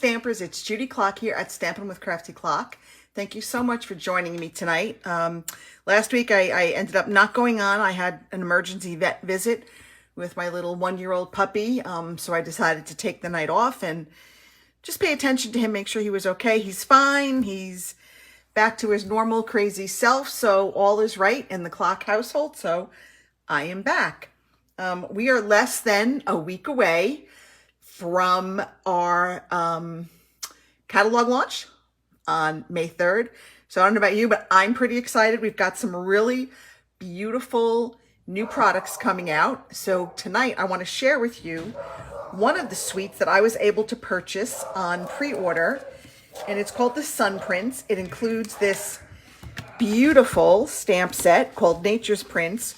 Stampers, it's Judy Klock here at Stampin' with Crafty Klock. Thank you so much for joining me tonight. Last week I ended up not going on. I had an emergency vet visit with my little 1-year-old puppy, so I decided to take the night off and just pay attention to him, make sure he was okay. He's fine. He's back to his normal crazy self, so all is right in the Klock household, so I am back. We are less than a week away from our catalog launch on May 3rd. So I don't know about you, but I'm pretty excited. We've got some really beautiful new products coming out. So tonight I want to share with you one of the suites that I was able to purchase on pre-order, and it's called the Sun Prints. It includes this beautiful stamp set called Nature's Prints.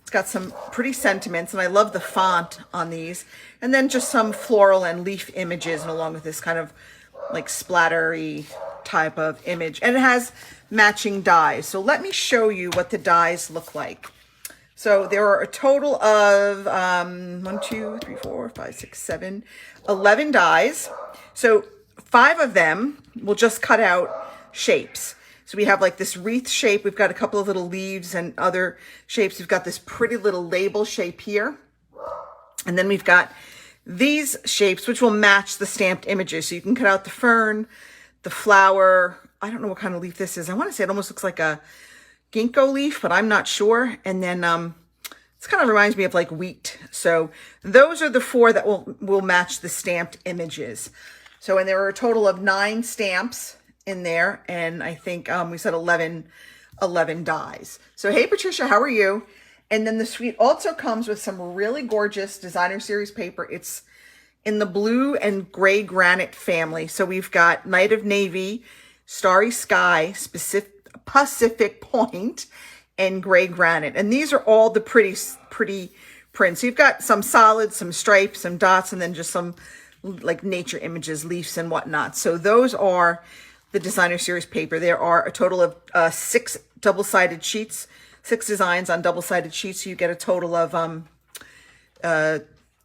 It's got some pretty sentiments, and I love the font on these. And then just some floral and leaf images, and along with this kind of like splattery type of image. And it has matching dies. So let me show you what the dies look like. So there are a total of 11 dies. So 5 of them will just cut out shapes. So we have like this wreath shape. We've got a couple of little leaves and other shapes. We've got this pretty little label shape here. And then we've got these shapes, which will match the stamped images. So you can cut out the fern, the flower. I don't know what kind of leaf this is. I want to say it almost looks like a ginkgo leaf, but I'm not sure. And then this kind of reminds me of like wheat. So those are the 4 that will match the stamped images. So, and there are a total of 9 stamps in there, and I think we said 11 dies. So hey Patricia, how are you? And then the suite also comes with some really gorgeous designer series paper. It's in the blue and gray granite family. So we've got Night of Navy, Starry Sky, Pacific Point, and gray granite. And these are all the pretty prints. So you've got some solids, some stripes, some dots, and then just some like nature images, leaves and whatnot. So those are the designer series paper. There are a total of 6 double-sided sheets, 6 designs on double-sided sheets. So you get a total of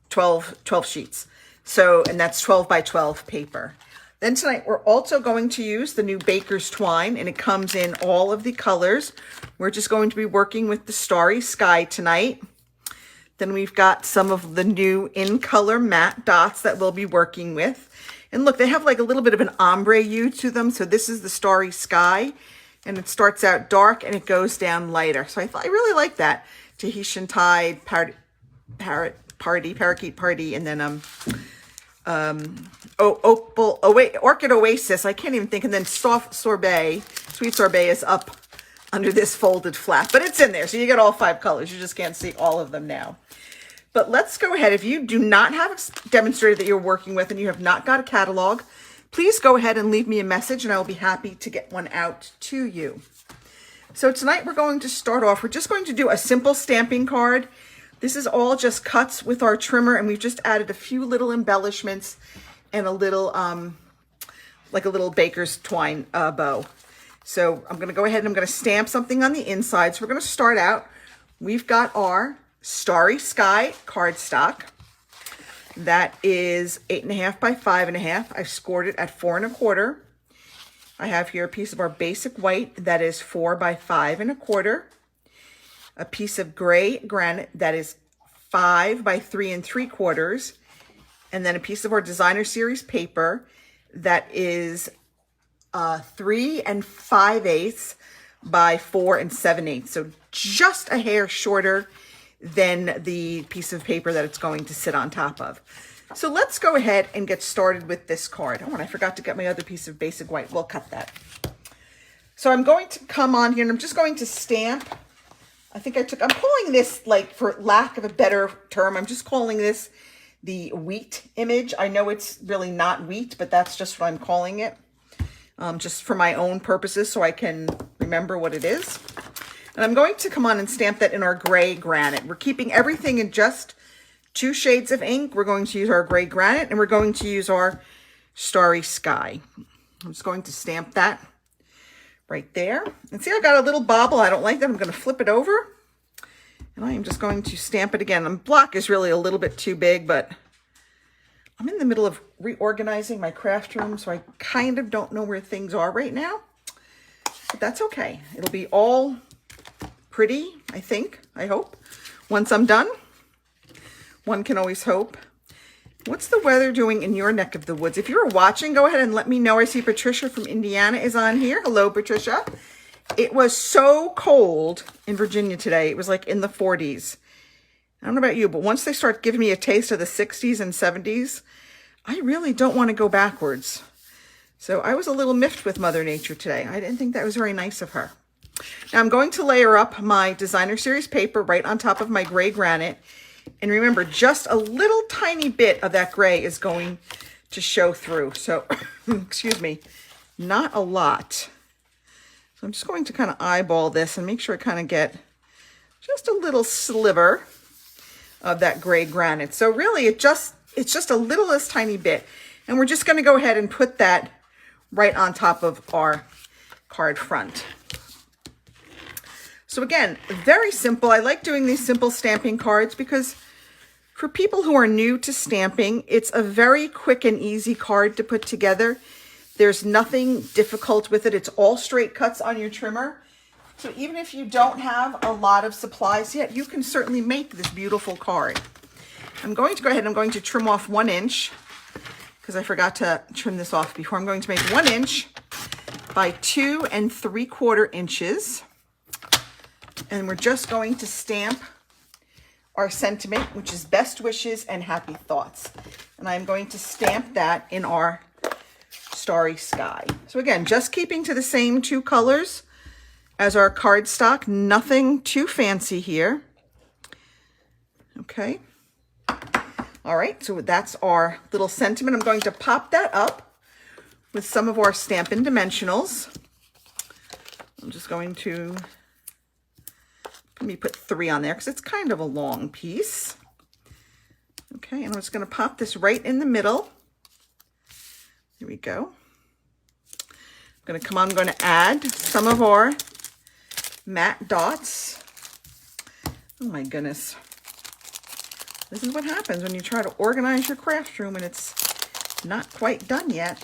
12 sheets. So, and that's 12 by 12 paper. Then tonight we're also going to use the new Baker's Twine, and it comes in all of the colors. We're just going to be working with the Starry Sky tonight. Then we've got some of the new in color matte dots that we'll be working with. And look, they have like a little bit of an ombre hue to them. So this is the Starry Sky, and it starts out dark and it goes down lighter. So I really like that. Tahitian Tide, Parakeet Party, and then Orchid Oasis. I can't even think. And then Soft Sorbet, Sweet Sorbet is up under this folded flap, but it's in there. So you get all 5 colors. You just can't see all of them now. But let's go ahead. If you do not have a demonstrator that you're working with and you have not got a catalog, please go ahead and leave me a message and I will be happy to get one out to you. So tonight we're going to start off. We're just going to do a simple stamping card. This is all just cuts with our trimmer, and we've just added a few little embellishments and a little, like a little Baker's Twine bow. So I'm going to go ahead and I'm going to stamp something on the inside. So we're going to start out. We've got our Starry Sky cardstock. That is 8.5 by 5.5. I've scored it at 4 1/4. I have here a piece of our basic white that is 4 by 5 1/4. A piece of gray granite that is 5 by 3 3/4. And then a piece of our designer series paper that is 3 5/8 by 4 7/8. So just a hair shorter than the piece of paper that it's going to sit on top of. So let's go ahead and get started with this card. Oh, and I forgot to get my other piece of basic white. We'll cut that. So I'm going to come on here and I'm just going to stamp. I'm calling this, like, for lack of a better term, I'm just calling this the wheat image. I know it's really not wheat, but that's just what I'm calling it. Just for my own purposes so I can remember what it is. And I'm going to come on and stamp that in our gray granite. We're keeping everything in just 2 shades of ink. We're going to use our gray granite, and we're going to use our Starry Sky. I'm just going to stamp that right there. And see, I got a little bobble. I don't like that. I'm going to flip it over. And I am just going to stamp it again. The block is really a little bit too big, but I'm in the middle of reorganizing my craft room, so I kind of don't know where things are right now, but that's okay. It'll be all pretty, I think, I hope, once I'm done. One can always hope. What's the weather doing in your neck of the woods? If you're watching, go ahead and let me know. I see Patricia from Indiana is on here. Hello, Patricia. It was so cold in Virginia today. It was like in the 40s. I don't know about you, but once they start giving me a taste of the 60s and 70s, I really don't want to go backwards. So I was a little miffed with Mother Nature today. I didn't think that was very nice of her. Now I'm going to layer up my Designer Series paper right on top of my gray granite. And remember, just a little tiny bit of that gray is going to show through. So, excuse me, not a lot. So I'm just going to kind of eyeball this and make sure I kind of get just a little sliver of that gray granite. So really it's just a little this tiny bit. And we're just going to go ahead and put that right on top of our card front. So again, very simple. I like doing these simple stamping cards because for people who are new to stamping, it's a very quick and easy card to put together. There's nothing difficult with it. It's all straight cuts on your trimmer. So even if you don't have a lot of supplies yet, you can certainly make this beautiful card. I'm going to go ahead and I'm going to trim off 1 inch because I forgot to trim this off before. I'm going to make 1 inch by 2 3/4 inches. And we're just going to stamp our sentiment, which is best wishes and happy thoughts. And I'm going to stamp that in our starry sky. So again, just keeping to the same 2 colors as our cardstock, nothing too fancy here. Okay. All right, so that's our little sentiment. I'm going to pop that up with some of our Stampin' Dimensionals. I'm just going to, let me put 3 on there because it's kind of a long piece. Okay, and I'm just going to pop this right in the middle. Here we go. I'm going to add some of our matte dots. Oh my goodness. This is what happens when you try to organize your craft room and it's not quite done yet.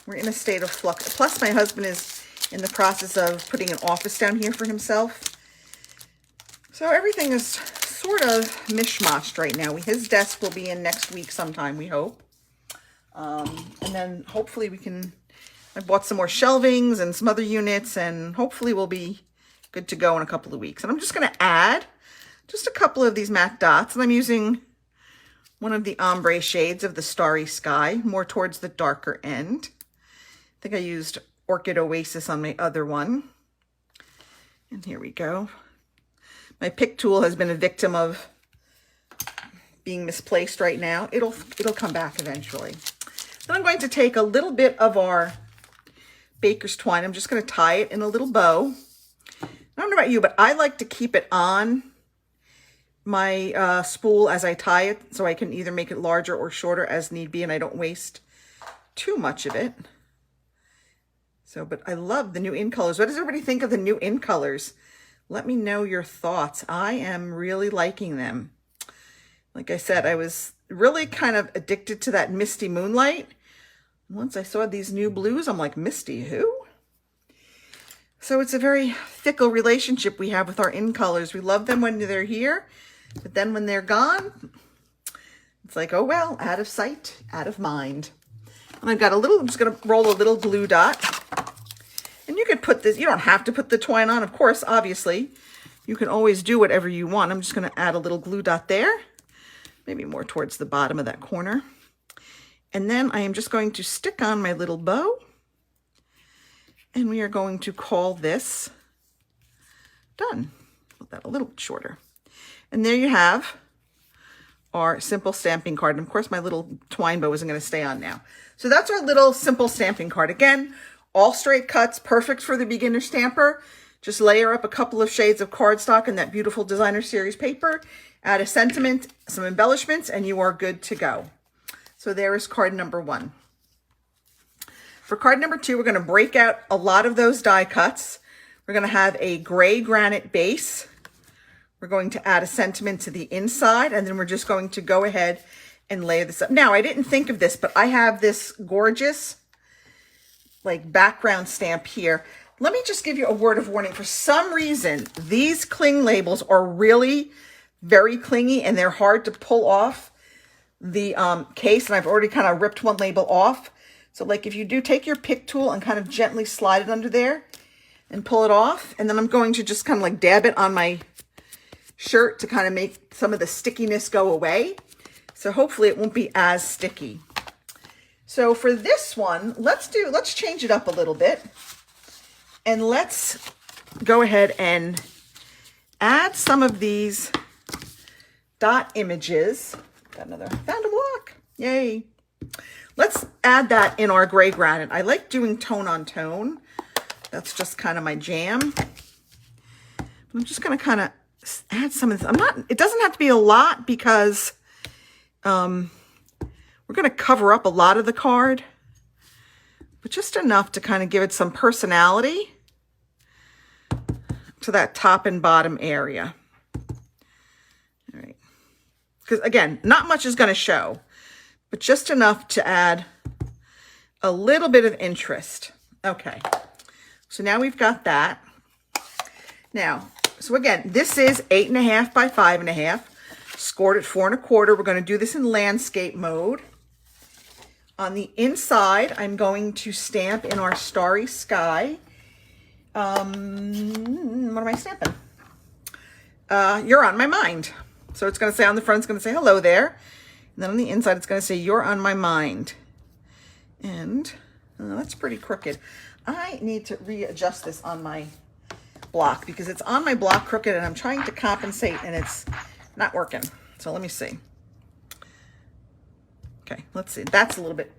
We're in a state of flux. Plus my husband is in the process of putting an office down here for himself. So everything is sort of mishmashed right now. His desk will be in next week sometime, we hope. And then hopefully I bought some more shelvings and some other units, and hopefully we'll be good to go in a couple of weeks. And I'm just going to add just a couple of these matte dots, and I'm using one of the ombre shades of the Starry Sky, more towards the darker end. I think I used Orchid Oasis on my other one. And here we go. My pick tool has been a victim of being misplaced right now. It'll come back eventually. Then I'm going to take a little bit of our baker's twine. I'm just going to tie it in a little bow. I don't know about you, but I like to keep it on my spool as I tie it, so I can either make it larger or shorter as need be, and I don't waste too much of it. So, but I love the new in colors. What does everybody think of the new in colors? Let me know your thoughts. I am really liking them. Like I said, I was really kind of addicted to that Misty Moonlight. Once I saw these new blues, I'm like, Misty who? So it's a very fickle relationship we have with our in colors. We love them when they're here, but then when they're gone, it's like, oh well, out of sight, out of mind. And I've got I'm just gonna roll a little glue dot. And you could put this, you don't have to put the twine on, of course, obviously. You can always do whatever you want. I'm just gonna add a little glue dot there, maybe more towards the bottom of that corner. And then I am just going to stick on my little bow, and we are going to call this done. Put that a little bit shorter. And there you have our simple stamping card. And of course, my little twine bow isn't going to stay on now. So that's our little simple stamping card. Again, all straight cuts, perfect for the beginner stamper. Just layer up a couple of shades of cardstock in that beautiful Designer Series paper, add a sentiment, some embellishments, and you are good to go. So there is card number 1. For card number 2, we're going to break out a lot of those die cuts. We're going to have a gray granite base. We're going to add a sentiment to the inside, and then we're just going to go ahead and layer this up. Now, I didn't think of this, but I have this gorgeous like background stamp here. Let me just give you a word of warning. For some reason, these cling labels are really very clingy and they're hard to pull off the case. And I've already kind of ripped one label off. So like if you do, take your pick tool and kind of gently slide it under there and pull it off. And then I'm going to just kind of like dab it on my shirt to kind of make some of the stickiness go away. So hopefully it won't be as sticky. So for this one, let's change it up a little bit. And let's go ahead and add some of these dot images. Got another, found a block. Yay. Let's add that in our gray granite. I like doing tone on tone. That's just kind of my jam. I'm just going to kind of add some of this. It doesn't have to be a lot because we're going to cover up a lot of the card, but just enough to kind of give it some personality to that top and bottom area. All right. Because again, not much is going to show, but just enough to add a little bit of interest. Okay. So now we've got that. Now, so again, this is 8.5 by 5.5, scored at 4 1/4. We're going to do this in landscape mode. On the inside, I'm going to stamp in our starry sky. What am I stamping? You're on my mind. So it's going to say on the front, it's going to say hello there. And then on the inside, it's going to say you're on my mind. And that's pretty crooked. I need to readjust this on my block because it's on my block crooked and I'm trying to compensate and it's not working. So let me see. Okay, let's see. That's a little bit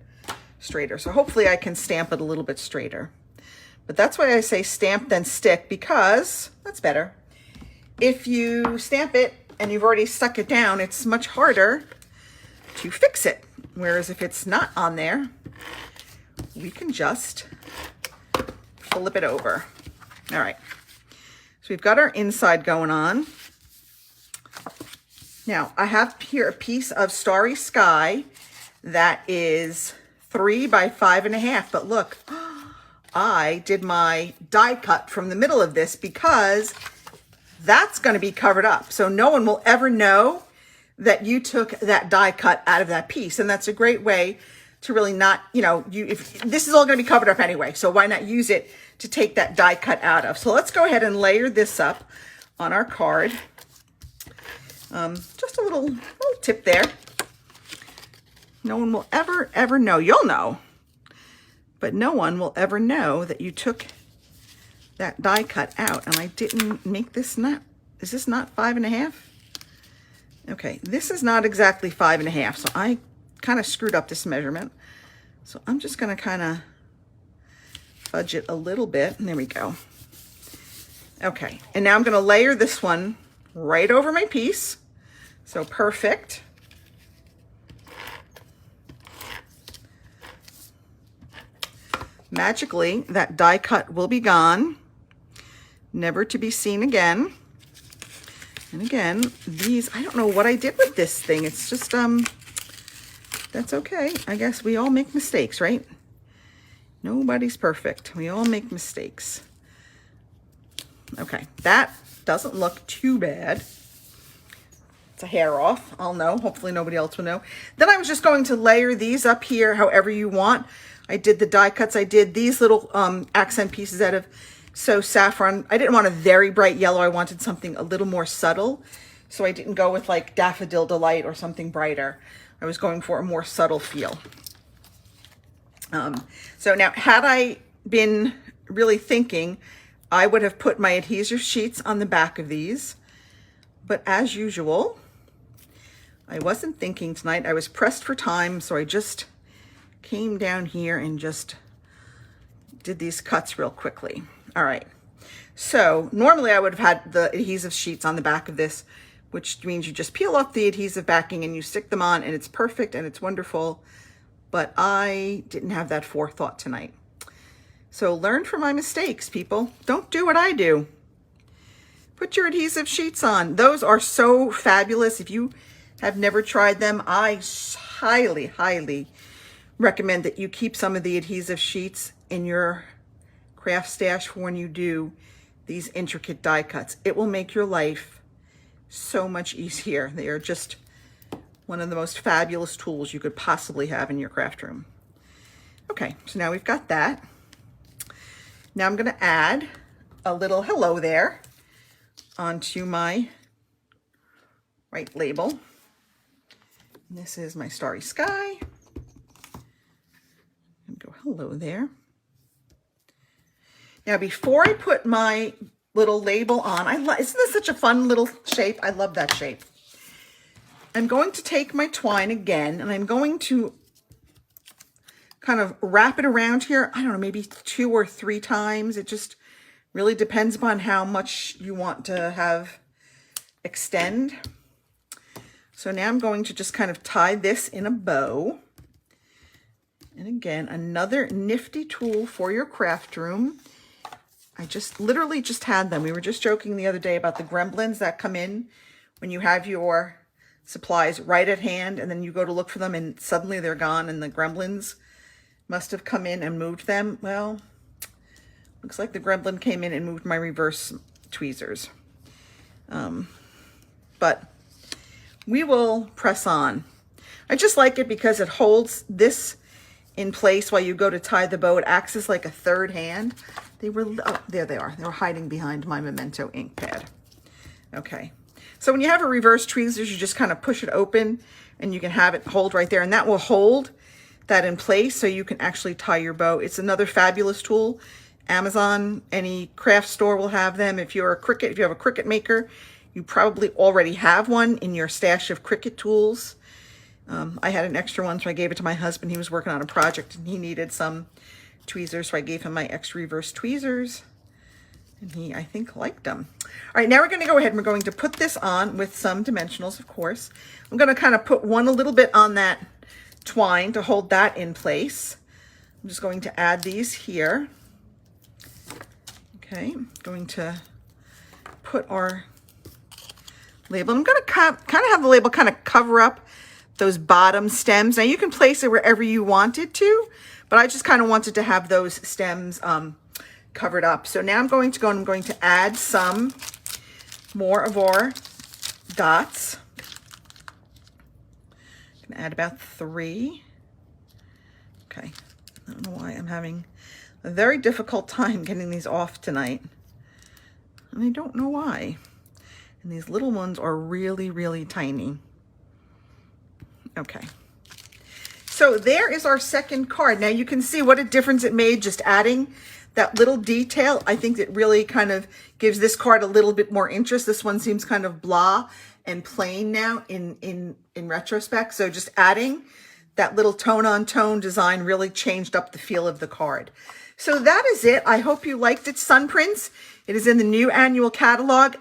straighter. So hopefully I can stamp it a little bit straighter. But that's why I say stamp then stick, because that's better. If you stamp it and you've already stuck it down, it's much harder to fix it. Whereas if it's not on there, we can just flip it over. All right. So we've got our inside going on. Now I have here a piece of starry sky that is 3 by 5.5, but look, I did my die cut from the middle of this because that's going to be covered up. So no one will ever know that you took that die cut out of that piece. And that's a great way to really not, if this is all going to be covered up anyway, so why not use it to take that die cut out of? So let's go ahead and layer this up on our card. Just a little tip there. No one will ever know. You'll know, but no one will ever know that you took that die cut out. And I didn't make this is this not 5.5? Okay, this is not exactly 5.5. So I kind of screwed up this measurement. So I'm just going to kind of fudge it a little bit. And there we go. Okay, and now I'm going to layer this one right over my piece. So perfect. Magically, that die cut will be gone, never to be seen again. And again, these, I don't know what I did with this thing. It's just, that's okay. I guess we all make mistakes, right? Nobody's perfect. We all make mistakes. Okay, that doesn't look too bad. It's a hair off. I'll know. Hopefully nobody else will know. Then I was just going to layer these up here however you want. I did the die cuts. I did these little accent pieces out of saffron. I didn't want a very bright yellow. I wanted something a little more subtle. So I didn't go with like Daffodil Delight or something brighter. I was going for a more subtle feel. So now, had I been really thinking, I would have put my adhesive sheets on the back of these. But as usual, I wasn't thinking tonight. I was pressed for time, so I just came down here and just did these cuts real quickly. All right. So normally I would have had the adhesive sheets on the back of this, which means you just peel off the adhesive backing and you stick them on and it's perfect and it's wonderful. But I didn't have that forethought tonight. So learn from my mistakes, people. Don't do what I do. Put your adhesive sheets on. Those are so fabulous. If you have never tried them, I highly, highly recommend that you keep some of the adhesive sheets in your craft stash for when you do these intricate die cuts. It will make your life so much easier. They are just one of the most fabulous tools you could possibly have in your craft room. Okay, so now we've got that. Now I'm going to add a little hello there onto my right label. And this is my Starry Sky. And go hello there. Now before I put my little label on, isn't this such a fun little shape? I love that shape. I'm going to take my twine again, and I'm going to kind of wrap it around here. I don't know, maybe 2 or 3 times. It just really depends upon how much you want to have extend. So now I'm going to just kind of tie this in a bow. And again, another nifty tool for your craft room. I literally just had them. We were just joking the other day about the gremlins that come in when you have your supplies right at hand, and then you go to look for them and suddenly they're gone, and the gremlins must have come in and moved them. Well, looks like the gremlin came in and moved my reverse tweezers. But we will press on. I just like it because it holds this in place while you go to tie the bow. It acts as like a third hand. Oh, there they are. They were hiding behind my Memento ink pad. Okay. So when you have a reverse tweezers, you just kind of push it open and you can have it hold right there, and that will hold that in place so you can actually tie your bow. It's another fabulous tool. Amazon, any craft store will have them. If you have a Cricut maker, you probably already have one in your stash of Cricut tools. I had an extra one, so I gave it to my husband. He was working on a project and he needed some tweezers, so I gave him my extra reverse tweezers, and he, I think, liked them. All right, now we're going to go ahead and we're going to put this on with some dimensionals, of course. I'm going to kind of put one a little bit on that twine to hold that in place. I'm just going to add these here. Okay, I'm going to put our label. I'm going to kind of have the label kind of cover up those bottom stems. Now you can place it wherever you want it to, but I just kind of wanted to have those stems covered up. So now I'm going to go and I'm going to add some more of our dots. I'm going to add about 3. Okay, I don't know why I'm having a very difficult time getting these off tonight. And I don't know why. And these little ones are really, really tiny. Okay. So there is our second card. Now you can see what a difference it made just adding that little detail. I think it really kind of gives this card a little bit more interest. This one seems kind of blah and plain now in retrospect. So just adding that little tone-on-tone design really changed up the feel of the card. So that is it. I hope you liked it. Sun Prints. It is in the new annual catalog.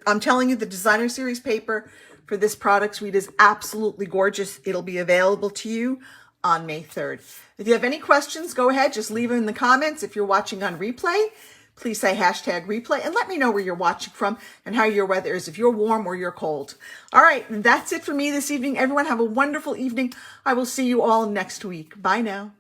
I'm telling you, the designer series paper for this product suite is absolutely gorgeous. It'll be available to you on May 3rd. If you have any questions, go ahead. Just leave them in the comments. If you're watching on replay, please say #replay and let me know where you're watching from and how your weather is, if you're warm or you're cold. All right, that's it for me this evening. Everyone have a wonderful evening. I will see you all next week. Bye now.